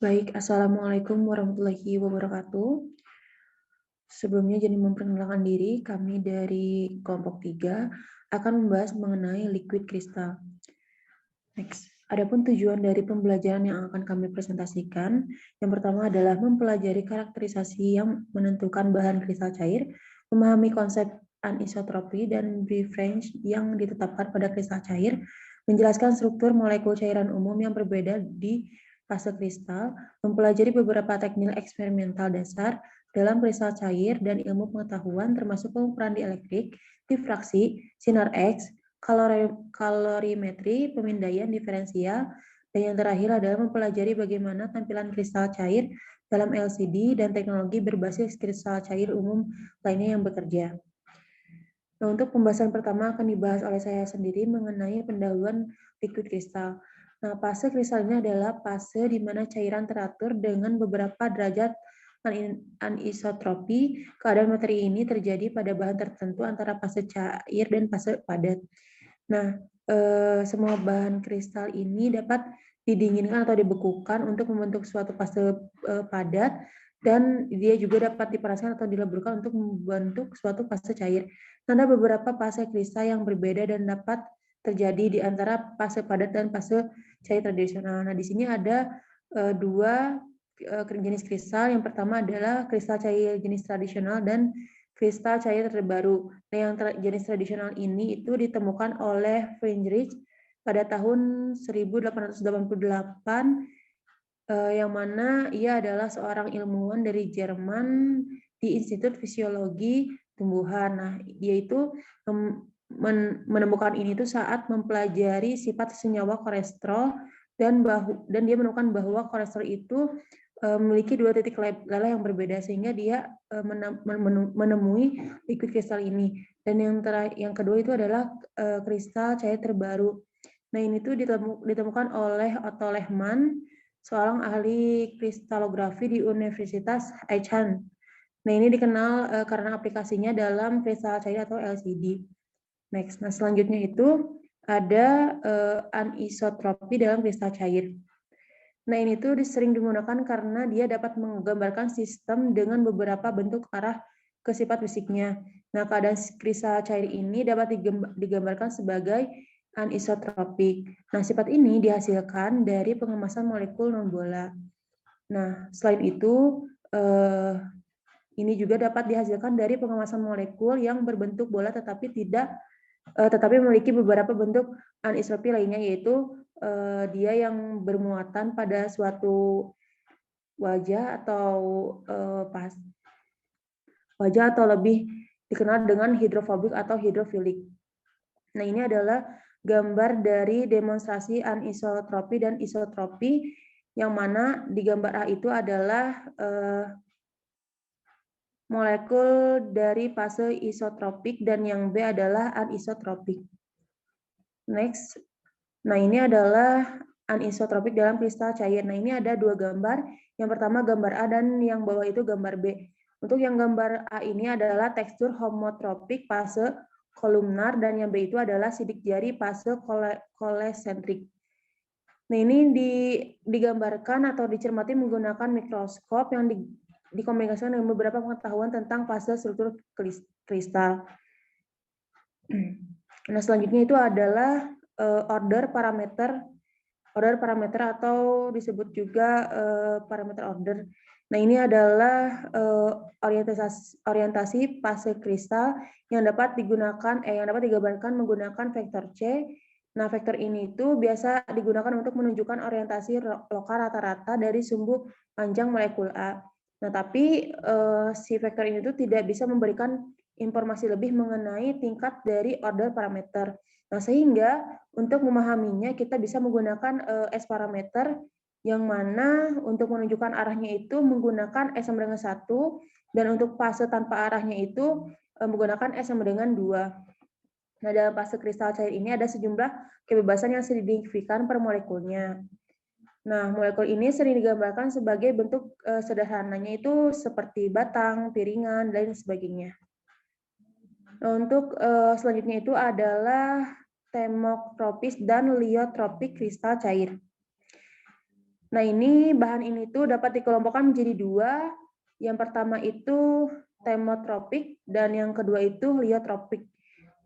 Baik, Assalamualaikum warahmatullahi wabarakatuh. Sebelumnya jadi memperkenalkan diri, kami dari kelompok 3 akan membahas mengenai liquid kristal. Next. Adapun tujuan dari pembelajaran yang akan kami presentasikan, yang pertama adalah mempelajari karakterisasi yang menentukan bahan kristal cair, memahami konsep anisotropi dan brief range yang ditetapkan pada kristal cair, menjelaskan struktur molekul cairan umum yang berbeda di fase kristal, mempelajari beberapa teknik eksperimental dasar dalam kristal cair dan ilmu pengetahuan termasuk pengukuran dielektrik, difraksi, sinar X, kalorimetri, pemindaian diferensial, dan yang terakhir adalah mempelajari bagaimana tampilan kristal cair dalam LCD dan teknologi berbasis kristal cair umum lainnya yang bekerja. Nah, untuk pembahasan pertama akan dibahas oleh saya sendiri mengenai pendahuluan liquid kristal. Nah, fase kristal ini adalah fase di mana cairan teratur dengan beberapa derajat anisotropi. Keadaan materi ini terjadi pada bahan tertentu antara fase cair dan fase padat. Nah, semua bahan kristal ini dapat didinginkan atau dibekukan untuk membentuk suatu fase padat, dan dia juga dapat dipanaskan atau dileburkan untuk membentuk suatu fase cair. Ada beberapa fase kristal yang berbeda dan dapat terjadi di antara fase padat dan fase cair tradisional. Nah, di sini ada dua jenis kristal. Yang pertama adalah kristal cair jenis tradisional dan kristal cair terbaru. Nah, yang jenis tradisional ini itu ditemukan oleh Friedrich pada tahun 1888, yang mana ia adalah seorang ilmuwan dari Jerman di Institut Fisiologi Tumbuhan. Nah, dia itu menemukan ini tuh saat mempelajari sifat senyawa kolesterol dan dia menemukan bahwa kolesterol itu memiliki dua titik leleh yang berbeda sehingga dia menemui liquid kristal ini. Dan yang kedua itu adalah kristal cair terbaru. Nah, ini tuh ditemukan oleh Otto Lehmann, seorang ahli kristalografi di Universitas Aachen. Nah, ini dikenal karena aplikasinya dalam kristal cair atau LCD. Next. Nah, selanjutnya itu ada anisotropi dalam kristal cair. Nah, ini tuh sering digunakan karena dia dapat menggambarkan sistem dengan beberapa bentuk arah ke sifat fisiknya. Nah, keadaan kristal cair ini dapat digambarkan sebagai anisotropik. Nah, sifat ini dihasilkan dari pengemasan molekul non-bola. Nah, selain itu, ini juga dapat dihasilkan dari pengemasan molekul yang berbentuk bola tetapi memiliki beberapa bentuk anisotropi lainnya, yaitu dia yang bermuatan pada suatu wajah atau lebih dikenal dengan hidrofobik atau hidrofilik. Nah, ini adalah gambar dari demonstrasi anisotropi dan isotropi, yang mana di gambar A itu adalah molekul dari fase isotropik dan yang B adalah anisotropik. Next. Nah, ini adalah anisotropik dalam kristal cair. Nah, ini ada dua gambar. Yang pertama gambar A dan yang bawah itu gambar B. Untuk yang gambar A ini adalah tekstur homotropik fase kolumnar dan yang B itu adalah sidik jari fase kolesentrik. Nah, ini digambarkan atau dicermati menggunakan mikroskop yang dikomunikasikan dengan beberapa pengetahuan tentang fase struktur kristal. Nah, selanjutnya itu adalah order parameter atau disebut juga parameter order. Nah, ini adalah orientasi fase kristal yang dapat digambarkan menggunakan vektor C. Nah, vektor ini itu biasa digunakan untuk menunjukkan orientasi lokal rata-rata dari sumbu panjang molekul A. Nah, tapi si vektor ini itu tidak bisa memberikan informasi lebih mengenai tingkat dari order parameter. Nah, sehingga untuk memahaminya kita bisa menggunakan S parameter, yang mana untuk menunjukkan arahnya itu menggunakan S sama dengan 1, dan untuk fase tanpa arahnya itu menggunakan S sama dengan 2. Nah, dalam fase kristal cair ini ada sejumlah kebebasan yang signifikan per molekulnya. Nah, molekul ini sering digambarkan sebagai bentuk sederhananya itu seperti batang, piringan, dan sebagainya. Nah, untuk selanjutnya itu adalah temotropis dan liotropik kristal cair. Nah, ini bahan ini tuh dapat dikelompokkan menjadi dua. Yang pertama itu termotropik dan yang kedua itu liotropik.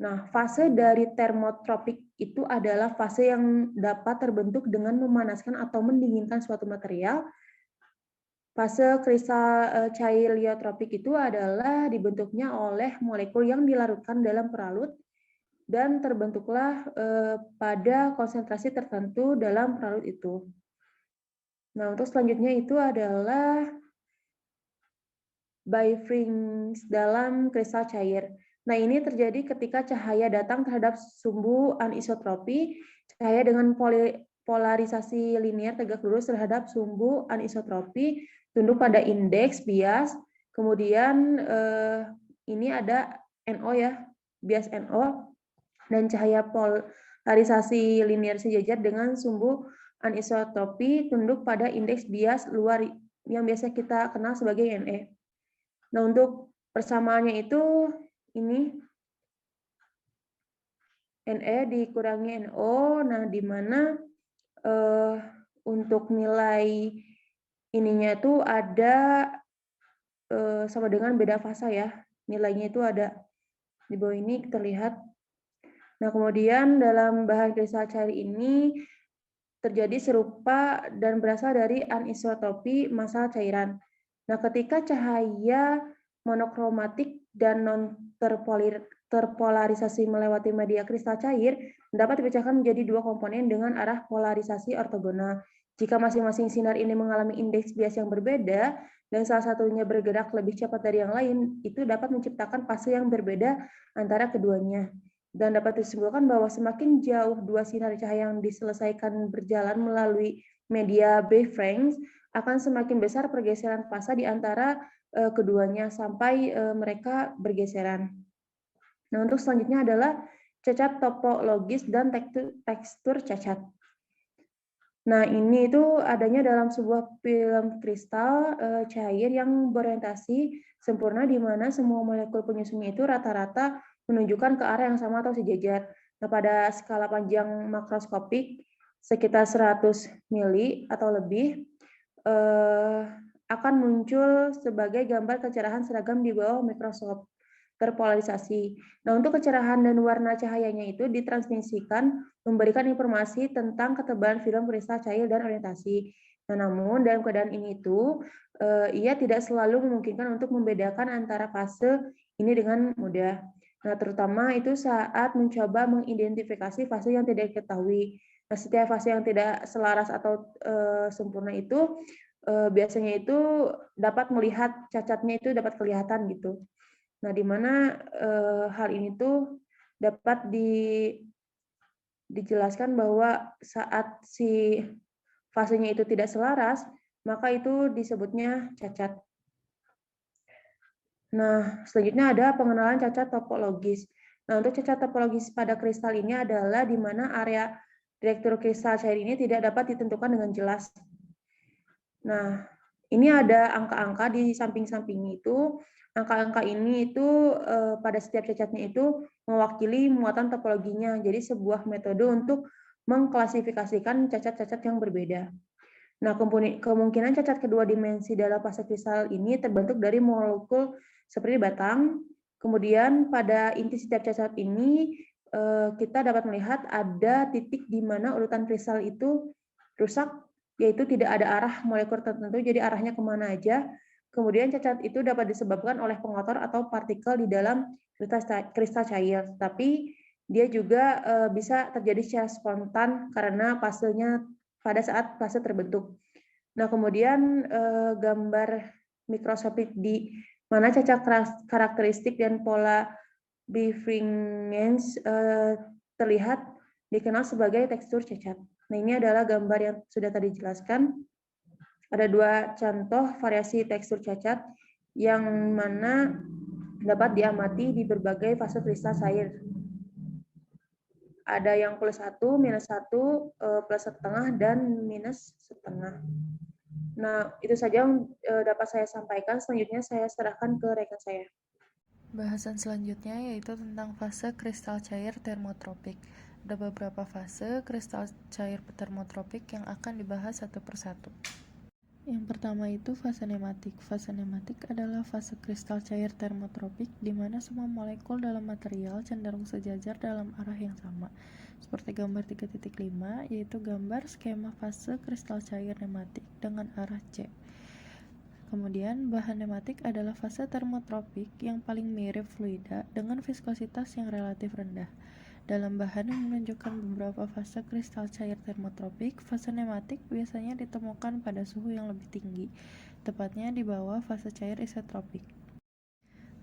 Nah, fase dari termotropik itu adalah fase yang dapat terbentuk dengan memanaskan atau mendinginkan suatu material. Fase kristal cair liotropik itu adalah dibentuknya oleh molekul yang dilarutkan dalam peralut dan terbentuklah pada konsentrasi tertentu dalam peralut itu. Nah, untuk selanjutnya itu adalah bifrings dalam kristal cair. Nah, ini terjadi ketika cahaya datang terhadap sumbu anisotropi, cahaya dengan polarisasi linear tegak lurus terhadap sumbu anisotropi, tunduk pada indeks bias, kemudian ini ada NO ya, bias NO, dan cahaya polarisasi linear sejajar dengan sumbu anisotropi tunduk pada indeks bias luar yang biasa kita kenal sebagai NE. Nah, untuk persamaannya itu ini NE dikurangi NO, nah di mana untuk nilai ininya itu ada sama dengan beda fasa ya. Nilainya itu ada di bawah ini terlihat. Nah, kemudian dalam bahan kristal cair ini terjadi serupa dan berasal dari anisotropi massa cairan. Nah, ketika cahaya monokromatik dan terpolarisasi melewati media kristal cair dapat dipecahkan menjadi dua komponen dengan arah polarisasi ortogonal. Jika masing-masing sinar ini mengalami indeks bias yang berbeda dan salah satunya bergerak lebih cepat dari yang lain, itu dapat menciptakan fase yang berbeda antara keduanya. Dan dapat disimpulkan bahwa semakin jauh dua sinar cahaya yang diselesaikan berjalan melalui media bifrings, akan semakin besar pergeseran fasa di antara keduanya sampai mereka bergeseran. Nah, untuk selanjutnya adalah cacat topologis dan tekstur cacat. Nah, ini itu adanya dalam sebuah film kristal cair yang berorientasi sempurna di mana semua molekul penyusunnya itu rata-rata menunjukkan ke arah yang sama atau sejajar. Nah, pada skala panjang makroskopik sekitar 100 mili atau lebih akan muncul sebagai gambar kecerahan seragam di bawah mikroskop terpolarisasi. Nah, untuk kecerahan dan warna cahayanya itu ditransmisikan memberikan informasi tentang ketebalan film kristal cair dan orientasi. Nah, namun dalam keadaan ini itu ia tidak selalu memungkinkan untuk membedakan antara fase ini dengan mudah. Nah, terutama itu saat mencoba mengidentifikasi fase yang tidak diketahui. Nah, setiap fase yang tidak selaras atau sempurna itu biasanya itu dapat melihat cacatnya itu dapat kelihatan gitu. Nah, di mana hal ini tuh dapat dijelaskan bahwa saat si fasenya itu tidak selaras, maka itu disebutnya cacat. Nah, selanjutnya ada pengenalan cacat topologis. Nah, untuk cacat topologis pada kristal ini adalah di mana area direktur kristal cair ini tidak dapat ditentukan dengan jelas. Nah, ini ada angka-angka di samping-samping itu. Angka-angka ini itu pada setiap cacatnya itu mewakili muatan topologinya. Jadi sebuah metode untuk mengklasifikasikan cacat-cacat yang berbeda. Nah, kemungkinan cacat kedua dimensi dalam fase kristal ini terbentuk dari molekul seperti batang. Kemudian pada inti setiap cacat ini kita dapat melihat ada titik di mana urutan kristal itu rusak, yaitu tidak ada arah molekul tertentu, jadi arahnya kemana aja. Kemudian cacat itu dapat disebabkan oleh pengotor atau partikel di dalam kristal cair, tapi dia juga bisa terjadi secara spontan karena fasenya pada saat fase terbentuk. Nah, kemudian gambar mikroskopik di mana cacat karakteristik dan pola bifringens terlihat dikenal sebagai tekstur cacat. Nah, ini adalah gambar yang sudah tadi dijelaskan. Ada dua contoh variasi tekstur cacat yang mana dapat diamati di berbagai fase kristal cair. Ada yang +1, -1, +1,5, dan -1,5. Nah, itu saja yang dapat saya sampaikan. Selanjutnya saya serahkan ke rekan saya. Bahasan selanjutnya yaitu tentang fase kristal cair termotropik. Ada beberapa fase kristal cair termotropik yang akan dibahas satu persatu. Yang pertama itu fase nematik. Fase nematik adalah fase kristal cair termotropik di mana semua molekul dalam material cenderung sejajar dalam arah yang sama. Seperti gambar 3.5, yaitu gambar skema fase kristal cair nematik dengan arah C. Kemudian, bahan nematik adalah fase termotropik yang paling mirip fluida dengan viskositas yang relatif rendah. Dalam bahan yang menunjukkan beberapa fase kristal cair termotropik, fase nematik biasanya ditemukan pada suhu yang lebih tinggi, tepatnya di bawah fase cair isotropik.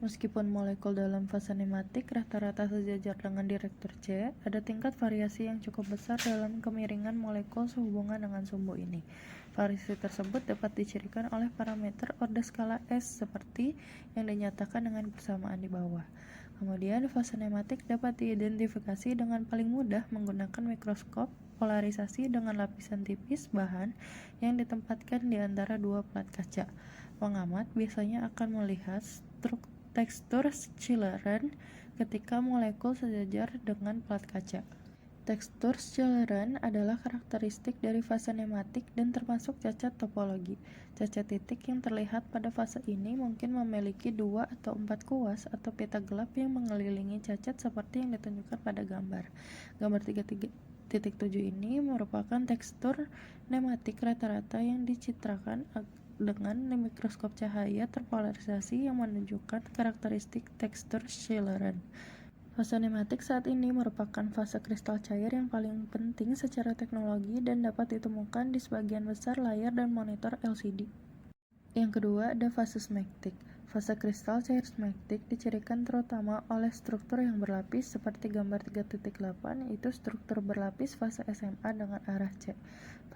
Meskipun molekul dalam fase nematik rata-rata sejajar dengan direktur C, ada tingkat variasi yang cukup besar dalam kemiringan molekul sehubungan dengan sumbu ini. Variasi tersebut dapat dicirikan oleh parameter orde skala S seperti yang dinyatakan dengan persamaan di bawah. Kemudian, fase nematik dapat diidentifikasi dengan paling mudah menggunakan mikroskop polarisasi dengan lapisan tipis bahan yang ditempatkan di antara dua plat kaca. Pengamat biasanya akan melihat tekstur Schiller-Run ketika molekul sejajar dengan plat kaca. Tekstur Schiller-Run adalah karakteristik dari fase nematik dan termasuk cacat topologi. Cacat titik yang terlihat pada fase ini mungkin memiliki 2 atau 4 kuas atau pita gelap yang mengelilingi cacat seperti yang ditunjukkan pada gambar. Gambar 3.7 ini merupakan tekstur nematik rata-rata yang dicitrakan dengan mikroskop cahaya terpolarisasi yang menunjukkan karakteristik tekstur Schiller-Run. Fase nematik saat ini merupakan fase kristal cair yang paling penting secara teknologi dan dapat ditemukan di sebagian besar layar dan monitor LCD. Yang kedua ada fase smektik. Fase kristal cair smektik dicirikan terutama oleh struktur yang berlapis seperti gambar 3.8, yaitu struktur berlapis fase SMA dengan arah C.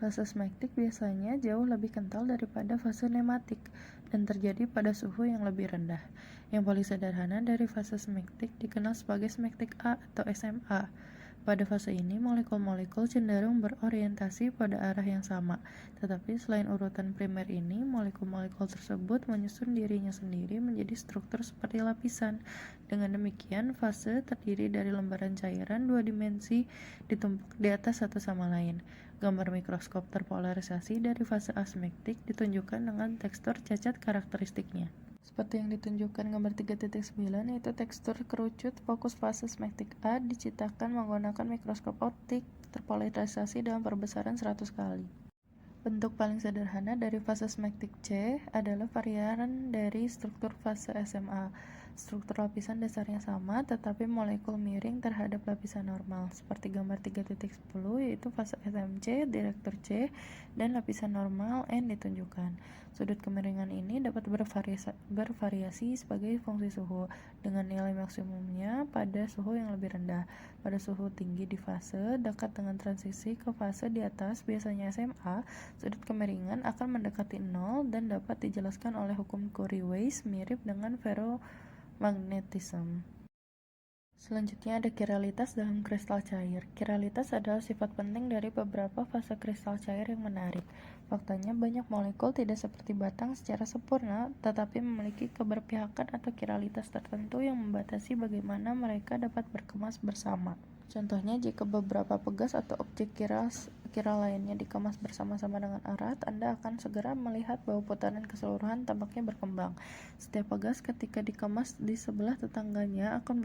Fase smektik biasanya jauh lebih kental daripada fase nematik dan terjadi pada suhu yang lebih rendah. Yang paling sederhana dari fase smektik dikenal sebagai smektik A atau SMA. Pada fase ini, molekul-molekul cenderung berorientasi pada arah yang sama, tetapi selain urutan primer ini, molekul-molekul tersebut menyusun dirinya sendiri menjadi struktur seperti lapisan. Dengan demikian, fase terdiri dari lembaran cairan dua dimensi ditumpuk di atas satu sama lain. Gambar mikroskop terpolarisasi dari fase asmektik ditunjukkan dengan tekstur cacat karakteristiknya. Seperti yang ditunjukkan gambar 3.9, yaitu tekstur kerucut fokus fase smektik A diciptakan menggunakan mikroskop optik terpolarisasi dengan perbesaran 100 kali. Bentuk paling sederhana dari fase smektik C adalah varian dari struktur fase SMA. Struktur lapisan dasarnya sama, tetapi molekul miring terhadap lapisan normal, seperti gambar 3.10, yaitu fase SMC, direktur C, dan lapisan normal N ditunjukkan. Sudut kemiringan ini dapat bervariasi sebagai fungsi suhu, dengan nilai maksimumnya pada suhu yang lebih rendah. Pada suhu tinggi di fase, dekat dengan transisi ke fase di atas, biasanya SMA, sudut kemiringan akan mendekati 0 dan dapat dijelaskan oleh hukum Curie-Weiss mirip dengan ferromagnetisme. Selanjutnya ada kiralitas dalam kristal cair. Kiralitas adalah sifat penting dari beberapa fase kristal cair yang menarik. Faktanya banyak molekul tidak seperti batang secara sempurna, tetapi memiliki keberpihakan atau kiralitas tertentu yang membatasi bagaimana mereka dapat berkemas bersama. Contohnya, jika beberapa pegas atau objek kiral lainnya dikemas bersama-sama dengan erat, Anda akan segera melihat bahwa putaran keseluruhan tampaknya berkembang. Setiap pegas ketika dikemas di sebelah tetangganya akan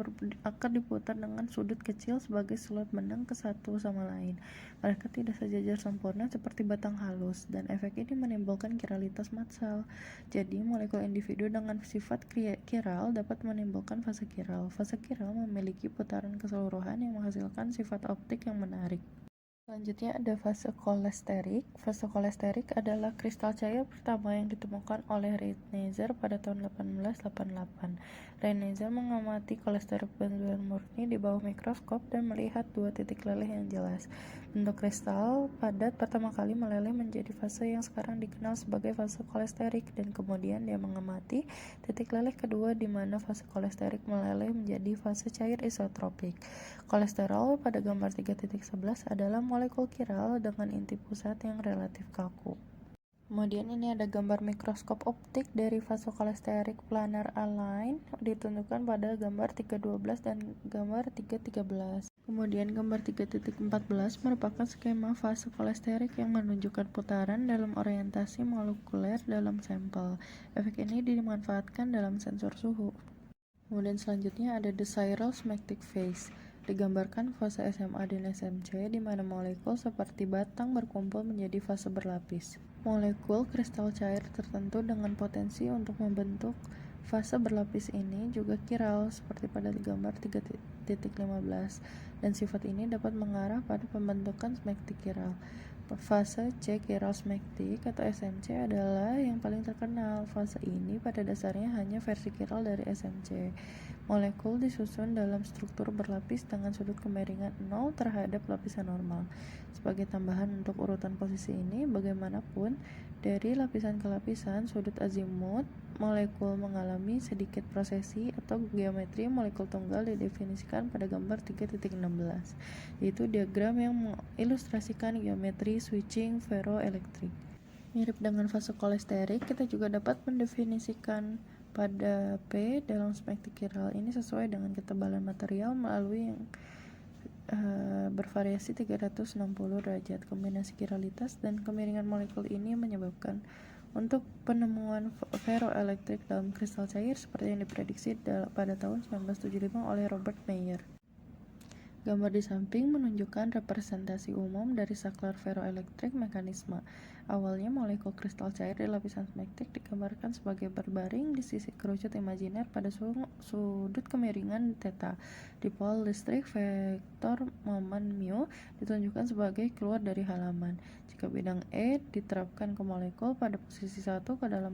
diputar dengan sudut kecil sebagai slot benang ke satu sama lain. Mereka tidak sejajar sempurna seperti batang halus, dan efek ini menimbulkan kiralitas massal. Jadi, molekul individu dengan sifat kiral dapat menimbulkan fase kiral. Fase kiral memiliki putaran keseluruhan yang menghasilkan sifat optik yang menarik. Selanjutnya ada fase kolesterik. Fase kolesterik adalah kristal cair pertama yang ditemukan oleh Reitnezer pada tahun 1888. Reitnezer mengamati kolesterik benzoat murni di bawah mikroskop dan melihat dua titik leleh yang jelas. Bentuk kristal padat pertama kali meleleh menjadi fase yang sekarang dikenal sebagai fase kolesterik, dan kemudian dia mengamati titik leleh kedua di mana fase kolesterik meleleh menjadi fase cair isotropik. Kolesterol pada gambar 3.11 adalah molekul kiral dengan inti pusat yang relatif kaku. Kemudian ini ada gambar mikroskop optik dari fase kolesterik planar align ditunjukkan pada gambar 3.12 dan gambar 3.13. Kemudian gambar 3.14 merupakan skema fase kolesterik yang menunjukkan putaran dalam orientasi molekuler dalam sampel. Efek ini dimanfaatkan dalam sensor suhu. Kemudian selanjutnya ada the chiral-smectic phase. Digambarkan fase SMA dan SMC di mana molekul seperti batang berkumpul menjadi fase berlapis. Molekul kristal cair tertentu dengan potensi untuk membentuk fase berlapis ini juga chiral seperti pada gambar 3.15 dan sifat ini dapat mengarah pada pembentukan smectic chiral. Fase C chiral smectic atau SMC adalah yang paling terkenal. Fase ini pada dasarnya hanya versi chiral dari SMC. Molekul disusun dalam struktur berlapis dengan sudut kemiringan 0 terhadap lapisan normal. Sebagai tambahan untuk urutan posisi ini, bagaimanapun dari lapisan ke lapisan sudut azimut molekul mengalami sedikit prosesi atau geometri molekul tunggal didefinisikan pada gambar 3.16, yaitu diagram yang mengilustrasikan geometri switching ferroelektrik. Mirip dengan fase kolesterik, kita juga dapat mendefinisikan pada P dalam smectic chiral ini sesuai dengan ketebalan material melalui yang bervariasi 360 derajat. Kombinasi chiralitas dan kemiringan molekul ini menyebabkan untuk penemuan ferroelektrik dalam kristal cair seperti yang diprediksi pada tahun 1975 oleh Robert Mayer. Gambar di samping menunjukkan representasi umum dari saklar ferroelektrik mekanisme. Awalnya molekul kristal cair di lapisan smectic digambarkan sebagai berbaring di sisi kerucut imajiner pada sudut kemiringan θ. Dipol listrik vektor momen mu ditunjukkan sebagai keluar dari halaman. Jika bidang E diterapkan ke molekul pada posisi 1 ke dalam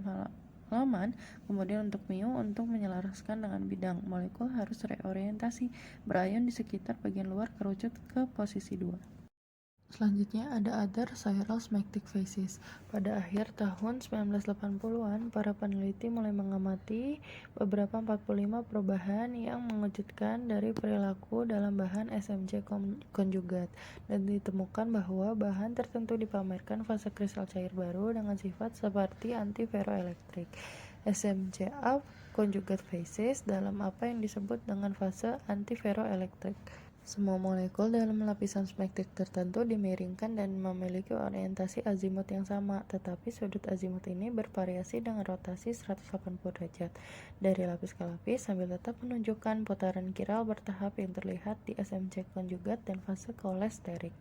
halaman, kemudian untuk mu untuk menyelaraskan dengan bidang, molekul harus reorientasi berion di sekitar bagian luar kerucut ke posisi 2. Selanjutnya ada other chiral-smectic phases. Pada akhir tahun 1980-an, para peneliti mulai mengamati beberapa 45 perubahan yang mengejutkan dari perilaku dalam bahan SMC konjugat, dan ditemukan bahwa bahan tertentu dipamerkan fase kristal cair baru dengan sifat seperti anti-ferroelektrik. SMC up conjugate phases dalam apa yang disebut dengan fase anti-ferroelektrik. Semua molekul dalam lapisan smectic tertentu dimiringkan dan memiliki orientasi azimut yang sama, tetapi sudut azimut ini bervariasi dengan rotasi 180 derajat dari lapis ke lapis sambil tetap menunjukkan putaran chiral bertahap yang terlihat di SMC konjugat dan fase kolesterik.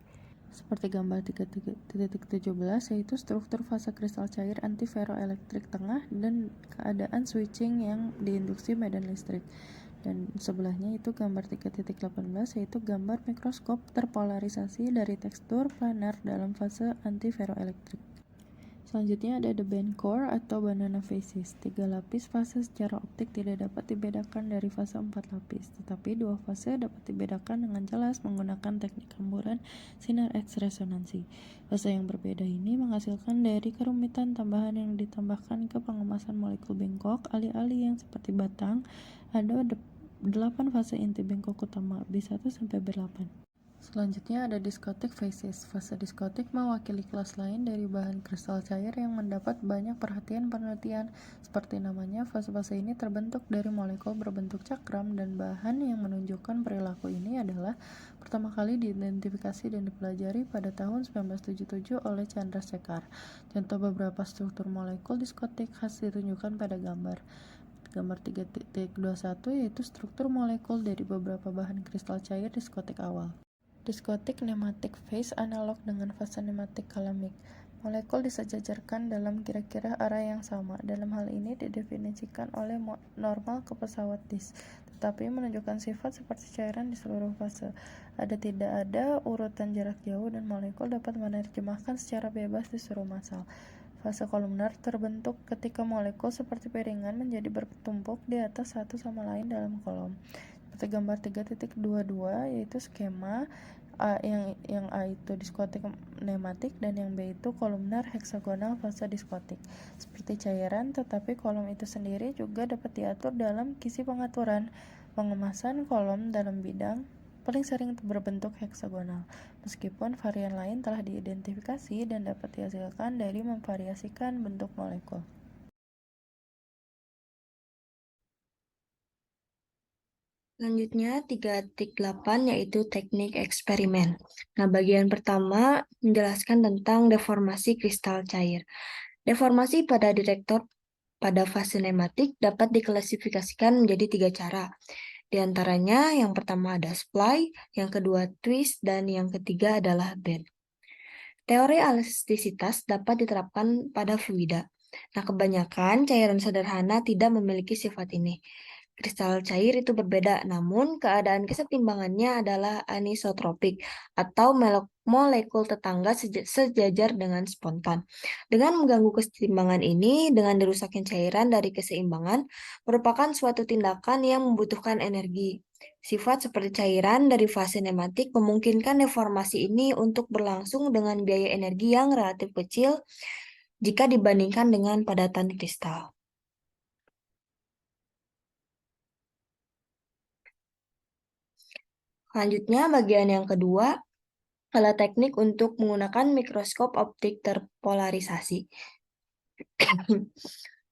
Seperti gambar 3.17, yaitu struktur fase kristal cair anti-ferroelektrik tengah dan keadaan switching yang diinduksi medan listrik. Dan sebelahnya itu gambar 3.18, yaitu gambar mikroskop terpolarisasi dari tekstur planar dalam fase anti-ferroelektrik. Selanjutnya ada the band core atau banana phases. 3 lapis fase secara optik tidak dapat dibedakan dari fase 4 lapis, tetapi 2 fase dapat dibedakan dengan jelas menggunakan teknik hamburan sinar X resonansi. Fase yang berbeda ini menghasilkan dari kerumitan tambahan yang ditambahkan ke pengemasan molekul bengkok. Alih-alih yang seperti batang, ada 8 fase inti bengkok utama B1 sampai B8. Selanjutnya ada diskotik phases. Fase diskotik mewakili kelas lain dari bahan kristal cair yang mendapat banyak perhatian penelitian. Seperti namanya, fase-fase ini terbentuk dari molekul berbentuk cakram, dan bahan yang menunjukkan perilaku ini adalah pertama kali diidentifikasi dan dipelajari pada tahun 1977 oleh Chandrasekhar. Contoh beberapa struktur molekul diskotik khas ditunjukkan pada gambar 3.21, yaitu struktur molekul dari beberapa bahan kristal cair diskotik awal. Diskotik nematik phase analog dengan fase nematik kalamik. Molekul disejajarkan dalam kira-kira arah yang sama. Dalam hal ini didefinisikan oleh normal ke pesawat disk, tetapi menunjukkan sifat seperti cairan di seluruh fase. Tidak ada urutan jarak jauh dan molekul dapat menerjemahkan secara bebas di seluruh masal. Fase kolumnar terbentuk ketika molekul seperti piringan menjadi bertumpuk di atas satu sama lain dalam kolom. Seperti gambar 3.22, yaitu skema yang A itu diskotik nematik dan yang B itu kolumnar heksagonal fase diskotik. Seperti cairan, tetapi kolom itu sendiri juga dapat diatur dalam kisi pengaturan. Pengemasan kolom dalam bidang paling sering berbentuk heksagonal, meskipun varian lain telah diidentifikasi dan dapat dihasilkan dari memvariasikan bentuk molekul. Selanjutnya 3.8 yaitu teknik eksperimen. Nah, bagian pertama menjelaskan tentang deformasi kristal cair. Deformasi pada detektor pada fase nematik dapat diklasifikasikan menjadi 3 cara. Di antaranya yang pertama ada splay, yang kedua twist, dan yang ketiga adalah bend. Teori elastisitas dapat diterapkan pada fluida. Nah, kebanyakan cairan sederhana tidak memiliki sifat ini. Kristal cair itu berbeda, namun keadaan kesetimbangannya adalah anisotropik atau molekul tetangga sejajar dengan spontan. Dengan mengganggu kesetimbangan ini, dengan dirusaknya cairan dari keseimbangan, merupakan suatu tindakan yang membutuhkan energi. Sifat seperti cairan dari fase nematik memungkinkan deformasi ini untuk berlangsung dengan biaya energi yang relatif kecil jika dibandingkan dengan padatan kristal. Selanjutnya, bagian yang kedua adalah teknik untuk menggunakan mikroskop optik terpolarisasi.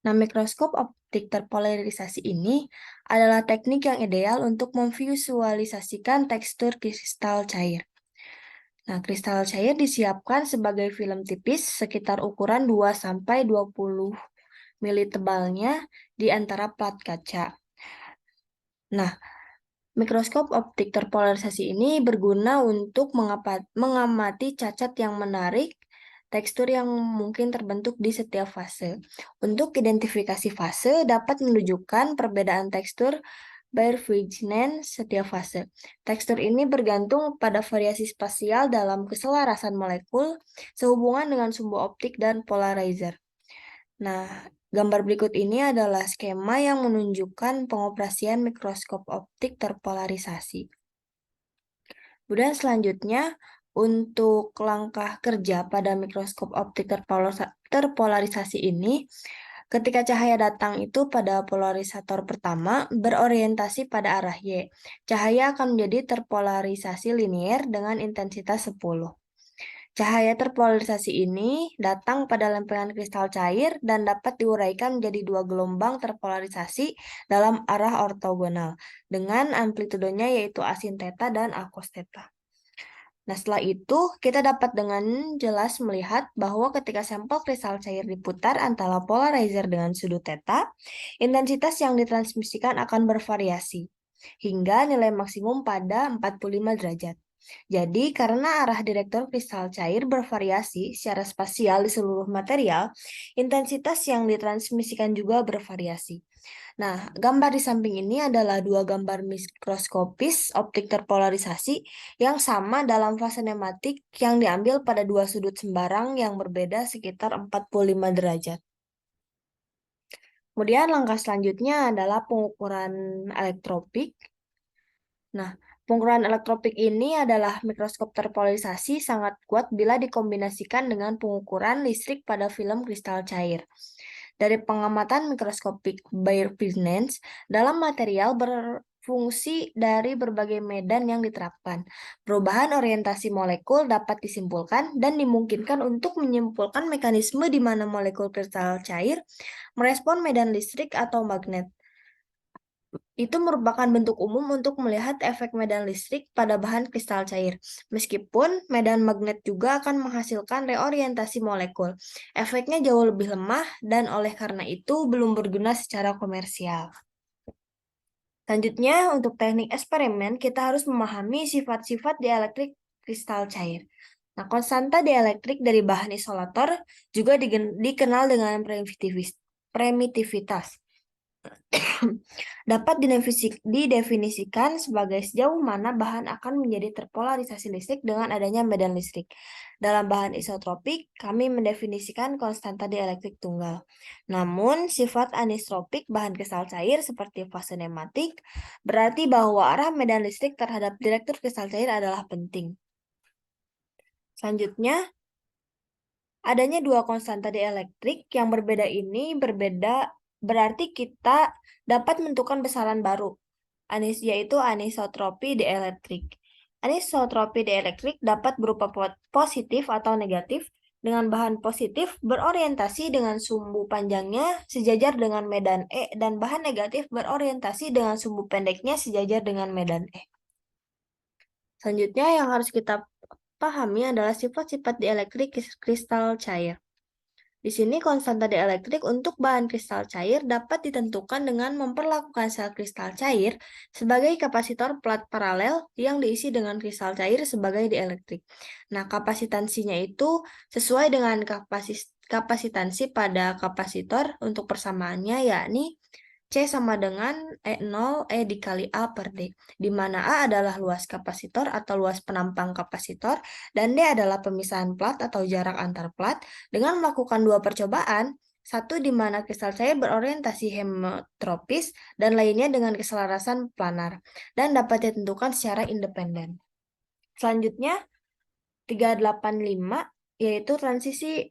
Nah, mikroskop optik terpolarisasi ini adalah teknik yang ideal untuk memvisualisasikan tekstur kristal cair. Nah, kristal cair disiapkan sebagai film tipis sekitar ukuran 2-20 mili tebalnya di antara plat kaca. Nah, mikroskop optik terpolarisasi ini berguna untuk mengamati cacat yang menarik, tekstur yang mungkin terbentuk di setiap fase. Untuk identifikasi fase dapat menunjukkan perbedaan tekstur Birefringence setiap fase. Tekstur ini bergantung pada variasi spasial dalam keselarasan molekul sehubungan dengan sumbu optik dan polarizer. Nah, gambar berikut ini adalah skema yang menunjukkan pengoperasian mikroskop optik terpolarisasi. Kemudian selanjutnya, untuk langkah kerja pada mikroskop optik terpolarisasi ini, ketika cahaya datang itu pada polarisator pertama berorientasi pada arah Y. Cahaya akan menjadi terpolarisasi linier dengan intensitas 10. Cahaya terpolarisasi ini datang pada lempengan kristal cair dan dapat diuraikan menjadi 2 gelombang terpolarisasi dalam arah ortogonal dengan amplitudenya yaitu asin theta dan akos theta. Nah, setelah itu kita dapat dengan jelas melihat bahwa ketika sampel kristal cair diputar antara polarizer dengan sudut theta, intensitas yang ditransmisikan akan bervariasi hingga nilai maksimum pada 45 derajat. Jadi, karena arah detektor kristal cair bervariasi secara spasial di seluruh material, intensitas yang ditransmisikan juga bervariasi. Nah, gambar di samping ini adalah 2 gambar mikroskopis optik terpolarisasi yang sama dalam fase nematik yang diambil pada 2 sudut sembarang yang berbeda sekitar 45 derajat. Kemudian langkah selanjutnya adalah pengukuran elektropik. Nah, pengukuran elektropik ini adalah mikroskop terpolarisasi sangat kuat bila dikombinasikan dengan pengukuran listrik pada film kristal cair. Dari pengamatan mikroskopik Birefringence dalam material berfungsi dari berbagai medan yang diterapkan. Perubahan orientasi molekul dapat disimpulkan dan dimungkinkan untuk menyimpulkan mekanisme di mana molekul kristal cair merespon medan listrik atau magnet. Itu merupakan bentuk umum untuk melihat efek medan listrik pada bahan kristal cair. Meskipun medan magnet juga akan menghasilkan reorientasi molekul. Efeknya jauh lebih lemah dan oleh karena itu belum berguna secara komersial. Selanjutnya, untuk teknik eksperimen, kita harus memahami sifat-sifat dielektrik kristal cair. Nah, konstanta dielektrik dari bahan isolator juga dikenal dengan permitivitas. Dapat didefinisikan sebagai sejauh mana bahan akan menjadi terpolarisasi listrik dengan adanya medan listrik. Dalam bahan isotropik, kami mendefinisikan konstanta dielektrik tunggal. Namun, sifat anisotropik bahan kristal cair seperti fase nematik berarti bahwa arah medan listrik terhadap detektor kristal cair adalah penting. Selanjutnya, adanya 2 konstanta dielektrik yang berbeda ini berarti kita dapat menentukan besaran baru, yaitu anisotropi dielektrik. Anisotropi dielektrik dapat berupa positif atau negatif dengan bahan positif berorientasi dengan sumbu panjangnya sejajar dengan medan E dan bahan negatif berorientasi dengan sumbu pendeknya sejajar dengan medan E. Selanjutnya yang harus kita pahami adalah sifat-sifat dielektrik kristal cair. Di sini konstanta dielektrik untuk bahan kristal cair dapat ditentukan dengan memperlakukan sel kristal cair sebagai kapasitor plat paralel yang diisi dengan kristal cair sebagai dielektrik. Nah, kapasitansinya itu sesuai dengan kapasitansi pada kapasitor untuk persamaannya, yakni C sama dengan E0 E dikali A per D, di mana A adalah luas kapasitor atau luas penampang kapasitor, dan D adalah pemisahan plat atau jarak antar plat. Dengan melakukan dua percobaan, satu di mana kristal cair berorientasi hemotropis, dan lainnya dengan keselarasan planar, dan dapat ditentukan secara independen. Selanjutnya, 385, yaitu transisi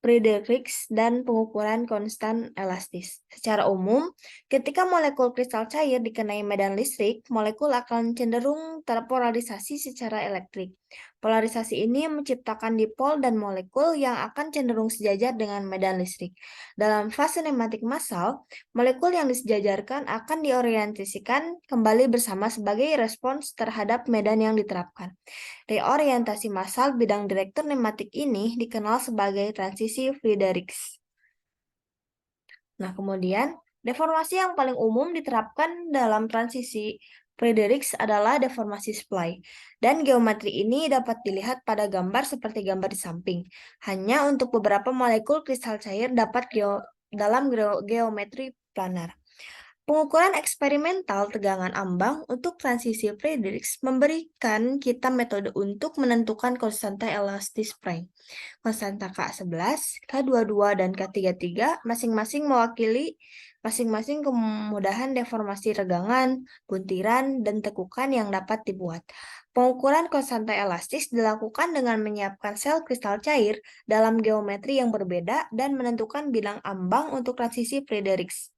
Friedrichs dan pengukuran konstan elastis. Secara umum, ketika molekul kristal cair dikenai medan listrik, molekul akan cenderung terpolarisasi secara elektrik. Polarisasi ini menciptakan dipol dan molekul yang akan cenderung sejajar dengan medan listrik. Dalam fase nematik massal, molekul yang disejajarkan akan diorientasikan kembali bersama sebagai respons terhadap medan yang diterapkan. Reorientasi massal bidang direktur nematik ini dikenal sebagai transisi Friedrichs. Nah, kemudian deformasi yang paling umum diterapkan dalam transisi Friedrichs adalah deformasi splay. Dan geometri ini dapat dilihat pada gambar seperti gambar di samping. Hanya untuk beberapa molekul kristal cair dapat dalam geometri planar. Pengukuran eksperimental tegangan ambang untuk transisi Friedrichs memberikan kita metode untuk menentukan konstanta elastis spray. Konstanta K11, K22, dan K33 masing-masing mewakili masing-masing kemudahan deformasi regangan, buntiran, dan tekukan yang dapat dibuat. Pengukuran konstanta elastis dilakukan dengan menyiapkan sel kristal cair dalam geometri yang berbeda dan menentukan bilang ambang untuk transisi Friedrichs.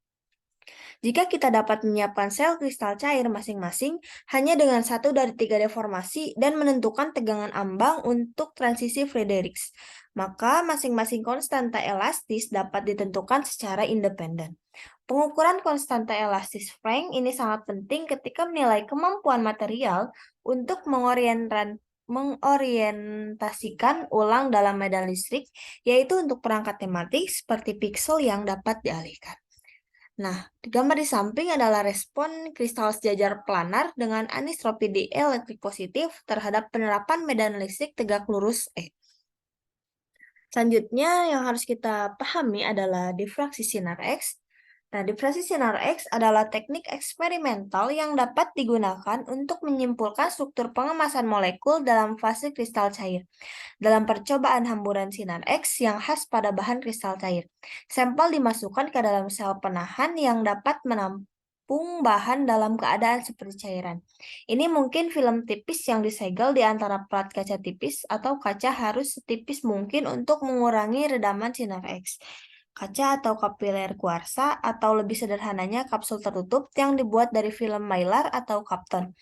Jika kita dapat menyiapkan sel kristal cair masing-masing hanya dengan satu dari tiga deformasi dan menentukan tegangan ambang untuk transisi Friedrichs, maka masing-masing konstanta elastis dapat ditentukan secara independen. Pengukuran konstanta elastis Frank ini sangat penting ketika menilai kemampuan material untuk mengorientasikan ulang dalam medan listrik, yaitu untuk perangkat tematik seperti piksel yang dapat dialihkan. Nah, gambar di samping adalah respon kristal sejajar planar dengan anistropi dielektrik positif terhadap penerapan medan listrik tegak lurus E. Selanjutnya yang harus kita pahami adalah difraksi sinar X. Nah, difraksi sinar X adalah teknik eksperimental yang dapat digunakan untuk menyimpulkan struktur pengemasan molekul dalam fase kristal cair. Dalam percobaan hamburan sinar X yang khas pada bahan kristal cair, sampel dimasukkan ke dalam sel penahan yang dapat menampung bahan dalam keadaan seperti cairan. Ini mungkin film tipis yang disegel di antara plat kaca tipis atau kaca harus setipis mungkin untuk mengurangi redaman sinar X. Kaca atau kapiler kuarsa, atau lebih sederhananya kapsul tertutup yang dibuat dari film mylar atau kapton.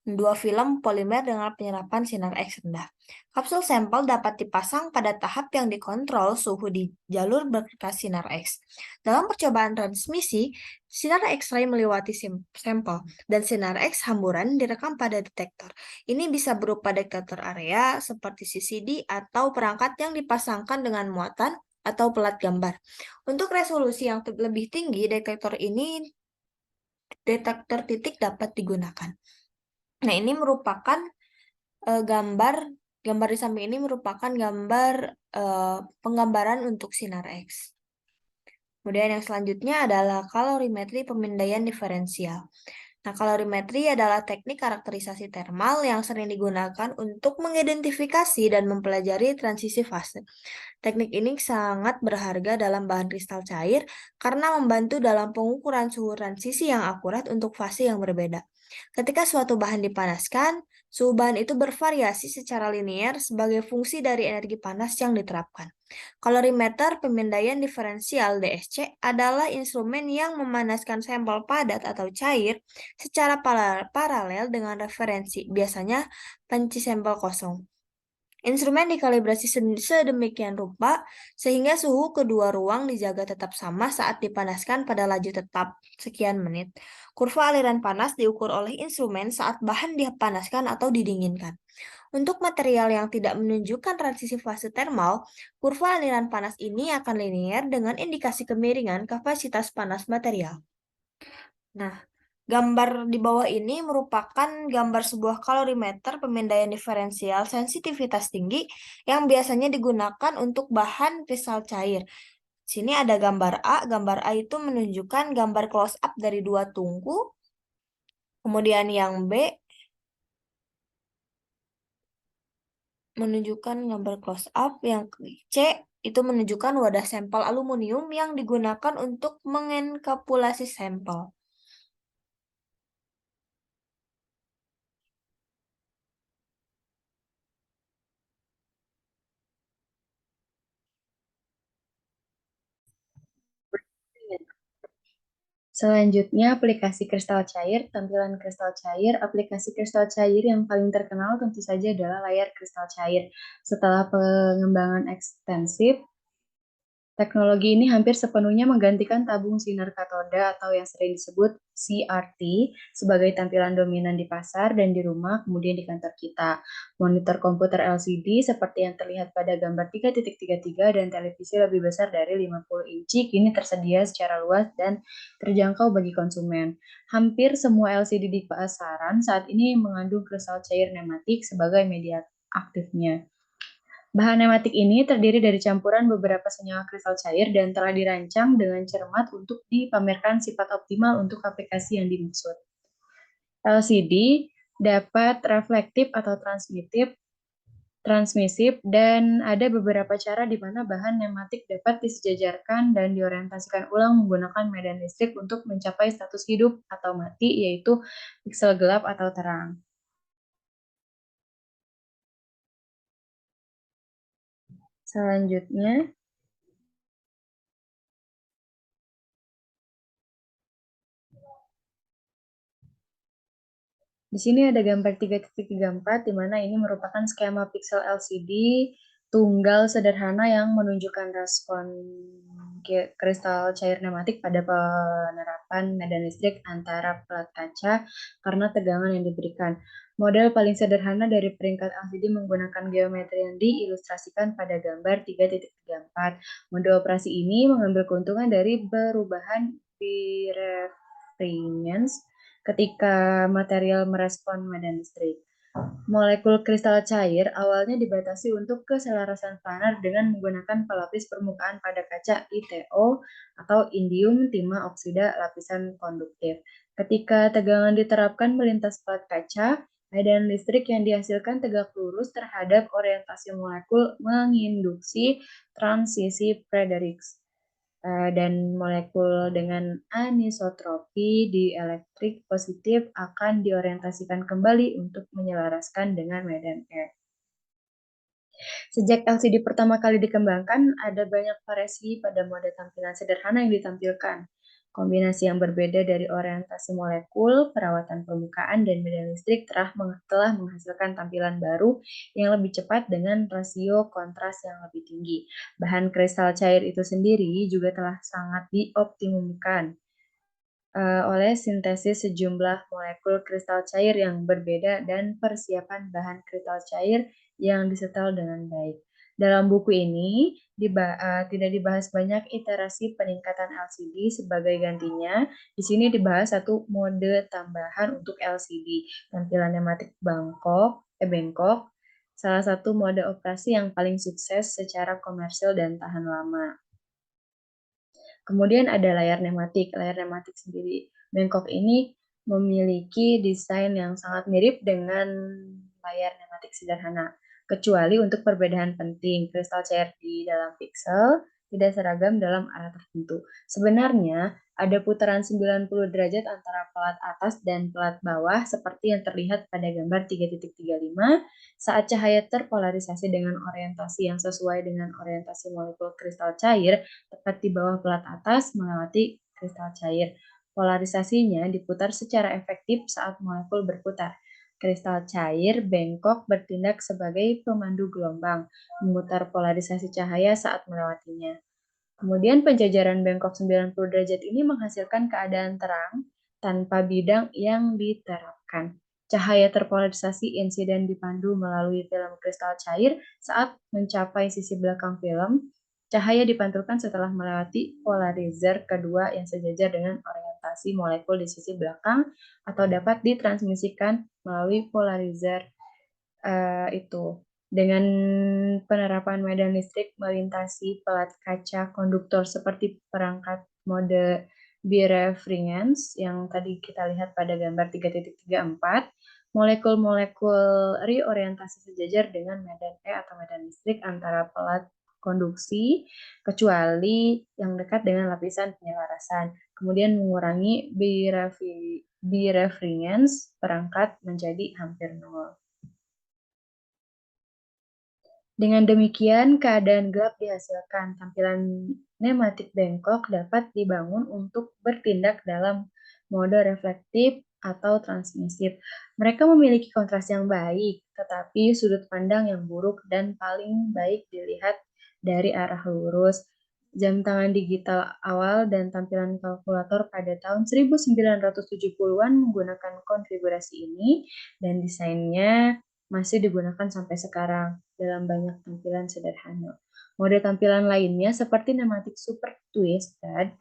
Dua film polimer dengan penyerapan sinar X rendah. Kapsul sampel dapat dipasang pada tahap yang dikontrol suhu di jalur berkas sinar X. Dalam percobaan transmisi, sinar X-ray melewati sampel, dan sinar X hamburan direkam pada detektor. Ini bisa berupa detektor area seperti CCD atau perangkat yang dipasangkan dengan muatan atau pelat gambar. Untuk resolusi yang lebih tinggi, detektor titik dapat digunakan. Nah, ini merupakan gambar di samping ini merupakan gambar penggambaran untuk sinar X. Kemudian yang selanjutnya adalah kalorimetri pemindaian diferensial. Nah, kalorimetri adalah teknik karakterisasi termal yang sering digunakan untuk mengidentifikasi dan mempelajari transisi fase. Teknik ini sangat berharga dalam bahan kristal cair karena membantu dalam pengukuran suhu transisi yang akurat untuk fase yang berbeda. Ketika suatu bahan dipanaskan, suhu bahan itu bervariasi secara linear sebagai fungsi dari energi panas yang diterapkan. Kalorimeter pemindaian diferensial DSC adalah instrumen yang memanaskan sampel padat atau cair secara paralel dengan referensi, biasanya panci sampel kosong. Instrumen dikalibrasi sedemikian rupa sehingga suhu kedua ruang dijaga tetap sama saat dipanaskan pada laju tetap sekian menit. Kurva aliran panas diukur oleh instrumen saat bahan dipanaskan atau didinginkan. Untuk material yang tidak menunjukkan transisi fase termal, kurva aliran panas ini akan linier dengan indikasi kemiringan kapasitas panas material. Nah, gambar di bawah ini merupakan gambar sebuah kalorimeter pemindaian diferensial sensitivitas tinggi yang biasanya digunakan untuk bahan kristal cair. Sini ada gambar A. Gambar A itu menunjukkan gambar close up dari dua tungku. Kemudian yang B menunjukkan gambar close up, yang C itu menunjukkan wadah sampel aluminium yang digunakan untuk mengenkapsulasi sampel. Selanjutnya, aplikasi kristal cair. Tampilan kristal cair. Aplikasi kristal cair yang paling terkenal tentu saja adalah layar kristal cair. Setelah pengembangan ekstensif, teknologi ini hampir sepenuhnya menggantikan tabung sinar katoda atau yang sering disebut CRT sebagai tampilan dominan di pasar dan di rumah, kemudian di kantor kita. Monitor komputer LCD seperti yang terlihat pada gambar 3.33 dan televisi lebih besar dari 50 inci kini tersedia secara luas dan terjangkau bagi konsumen. Hampir semua LCD di pasaran saat ini mengandung kristal cair nematik sebagai media aktifnya. Bahan nematik ini terdiri dari campuran beberapa senyawa kristal cair dan telah dirancang dengan cermat untuk dipamerkan sifat optimal untuk aplikasi yang dimaksud. LCD dapat reflektif atau transmisif, dan ada beberapa cara di mana bahan nematik dapat disejajarkan dan diorientasikan ulang menggunakan medan listrik untuk mencapai status hidup atau mati, yaitu piksel gelap atau terang. Selanjutnya, di sini ada gambar 3.34 di mana ini merupakan skema piksel LCD tunggal sederhana yang menunjukkan respon kristal cair nematik pada penerapan medan listrik antara pelat kaca karena tegangan yang diberikan. Model paling sederhana dari peringkat LCD menggunakan geometri yang diilustrasikan pada gambar 3.34. Mode operasi ini mengambil keuntungan dari perubahan birefringence ketika material merespon medan listrik. Molekul kristal cair awalnya dibatasi untuk keselarasan planar dengan menggunakan pelapis permukaan pada kaca ITO atau indium timah oksida lapisan konduktif. Ketika tegangan diterapkan melintas pelat kaca, medan listrik yang dihasilkan tegak lurus terhadap orientasi molekul menginduksi transisi Fredericks. Dan molekul dengan anisotropi di elektrik positif akan diorientasikan kembali untuk menyelaraskan dengan medan R. Sejak LCD pertama kali dikembangkan, ada banyak variasi pada mode tampilan sederhana yang ditampilkan. Kombinasi yang berbeda dari orientasi molekul, perawatan permukaan, dan medan listrik telah menghasilkan tampilan baru yang lebih cepat dengan rasio kontras yang lebih tinggi. Bahan kristal cair itu sendiri juga telah sangat dioptimumkan oleh sintesis sejumlah molekul kristal cair yang berbeda dan persiapan bahan kristal cair yang disetel dengan baik. Dalam buku ini tidak dibahas banyak iterasi peningkatan LCD sebagai gantinya. Di sini dibahas satu mode tambahan untuk LCD, tampilan nematik bengkok, salah satu mode operasi yang paling sukses secara komersil dan tahan lama. Kemudian ada layar nematik. Layar nematik sendiri bengkok ini memiliki desain yang sangat mirip dengan layar nematik sederhana. Kecuali untuk perbedaan penting, kristal cair di dalam piksel tidak seragam dalam arah tertentu. Sebenarnya, ada putaran 90 derajat antara pelat atas dan pelat bawah seperti yang terlihat pada gambar 3.35 saat cahaya terpolarisasi dengan orientasi yang sesuai dengan orientasi molekul kristal cair tepat di bawah pelat atas melewati kristal cair. Polarisasinya diputar secara efektif saat molekul berputar. kristal cair bengkok bertindak sebagai pemandu gelombang, memutar polarisasi cahaya saat melewatinya. Kemudian penjajaran bengkok 90 derajat ini menghasilkan keadaan terang tanpa bidang yang diterapkan. Cahaya terpolarisasi insiden dipandu melalui film kristal cair saat mencapai sisi belakang film. Cahaya dipantulkan setelah melewati polarizer kedua yang sejajar dengan orientasi molekul di sisi belakang atau dapat ditransmisikan melalui polarizer itu. Dengan penerapan medan listrik melintasi pelat kaca konduktor seperti perangkat mode birefringence yang tadi kita lihat pada gambar 3.34, molekul-molekul reorientasi sejajar dengan medan E atau medan listrik antara pelat konduksi, kecuali yang dekat dengan lapisan penyelarasan. Kemudian mengurangi birefringence perangkat menjadi hampir nol. Dengan demikian, keadaan gelap dihasilkan. Tampilan nematik bengkok dapat dibangun untuk bertindak dalam mode reflektif atau transmisif. Mereka memiliki kontras yang baik, tetapi sudut pandang yang buruk dan paling baik dilihat dari arah lurus. Jam tangan digital awal dan tampilan kalkulator pada tahun 1970-an menggunakan konfigurasi ini, dan desainnya masih digunakan sampai sekarang dalam banyak tampilan sederhana. Mode tampilan lainnya seperti nematik super twisted,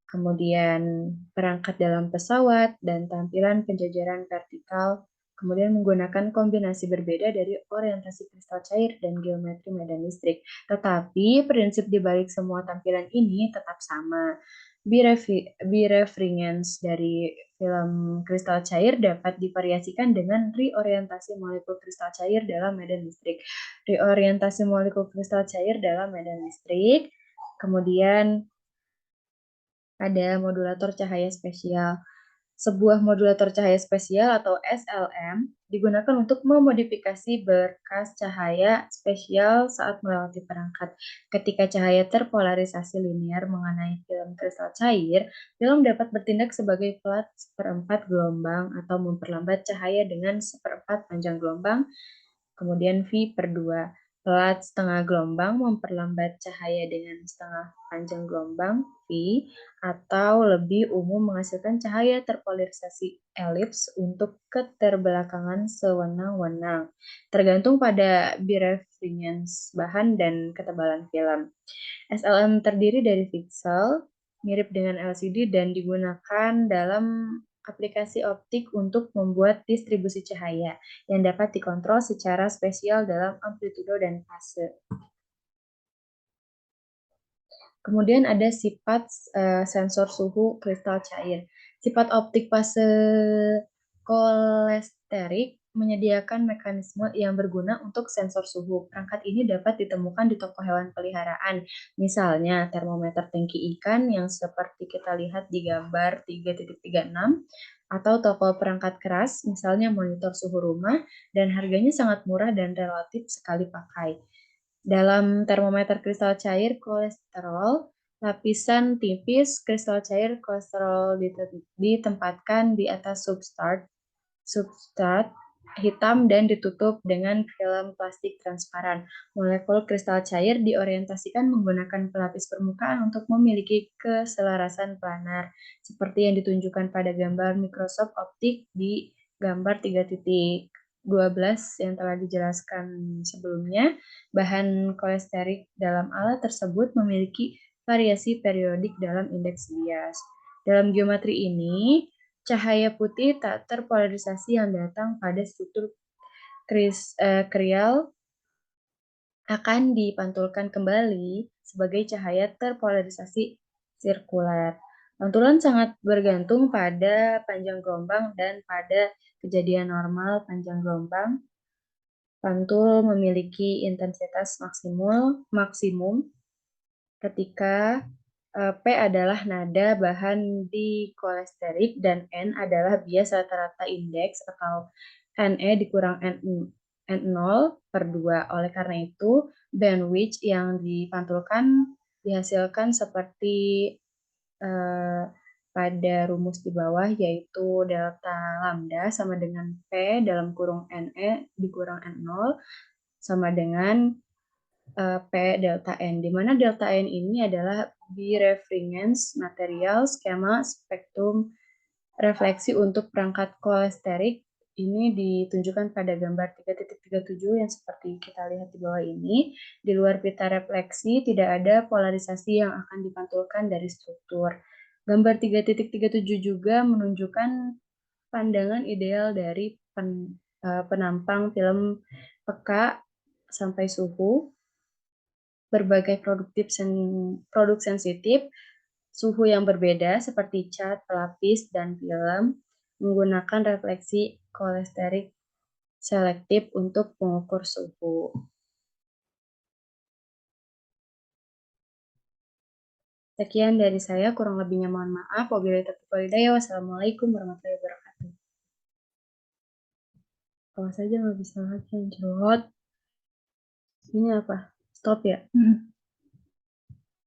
kemudian perangkat dalam pesawat, dan tampilan penjajaran vertikal, kemudian menggunakan kombinasi berbeda dari orientasi kristal cair dan geometri medan listrik. Tetapi prinsip di balik semua tampilan ini tetap sama. Birefringence dari film kristal cair dapat divariasikan dengan reorientasi molekul kristal cair dalam medan listrik. Reorientasi molekul kristal cair dalam medan listrik, kemudian ada modulator cahaya spesial. Sebuah modulator cahaya spesial atau SLM digunakan untuk memodifikasi berkas cahaya spesial saat melewati perangkat. Ketika cahaya terpolarisasi linear mengenai film kristal cair, film dapat bertindak sebagai pelat seperempat gelombang atau memperlambat cahaya dengan seperempat panjang gelombang, kemudian V/2. Pelat setengah gelombang memperlambat cahaya dengan setengah panjang gelombang V, atau lebih umum menghasilkan cahaya terpolarisasi elips untuk keterbelakangan sewenang-wenang, tergantung pada birefringence bahan dan ketebalan film. SLM terdiri dari pixel, mirip dengan LCD dan digunakan dalam aplikasi optik untuk membuat distribusi cahaya yang dapat dikontrol secara spesial dalam amplitudo dan fase. Kemudian ada sifat sensor suhu kristal cair. Sifat optik fase kolesterik menyediakan mekanisme yang berguna untuk sensor suhu. Perangkat ini dapat ditemukan di toko hewan peliharaan, misalnya termometer tangki ikan yang seperti kita lihat di gambar 3.36, atau toko perangkat keras, misalnya monitor suhu rumah, dan harganya sangat murah dan relatif sekali pakai. Dalam termometer kristal cair kolesterol, lapisan tipis kristal cair kolesterol ditempatkan di atas substrat hitam dan ditutup dengan film plastik transparan. Molekul kristal cair diorientasikan menggunakan pelapis permukaan untuk memiliki keselarasan planar, seperti yang ditunjukkan pada gambar mikroskop optik di gambar 3.12 yang telah dijelaskan sebelumnya. Bahan kolesterik dalam alat tersebut memiliki variasi periodik dalam indeks bias. Dalam geometri ini, cahaya putih tak terpolarisasi yang datang pada struktur krial akan dipantulkan kembali sebagai cahaya terpolarisasi sirkular. Pantulan sangat bergantung pada panjang gelombang dan pada kejadian normal panjang gelombang. Pantul memiliki intensitas maksimum ketika P adalah nada bahan di kolesterik dan N adalah bias rata-rata indeks atau NE dikurang N0/2. Oleh karena itu, bandwidth yang dipantulkan dihasilkan seperti pada rumus di bawah, yaitu delta lambda sama dengan P dalam kurung NE dikurang N0 sama dengan P delta N, di mana delta N ini adalah birefringence material skema spektrum refleksi untuk perangkat kolesterik. Ini ditunjukkan pada gambar 3.37 yang seperti kita lihat di bawah ini. Di luar pita refleksi tidak ada polarisasi yang akan dipantulkan dari struktur. Gambar 3.37 juga menunjukkan pandangan ideal dari penampang film peka sampai suhu, berbagai produk sensitif, suhu yang berbeda seperti cat, pelapis, dan film, menggunakan refleksi kolesterik selektif untuk mengukur suhu. Sekian dari saya, kurang lebihnya mohon maaf. Wabillahi taufiq wal hidayah. Wassalamualaikum warahmatullahi wabarakatuh. Awas saja nggak bisa lagi yang cerot. Ini apa? Stop ya?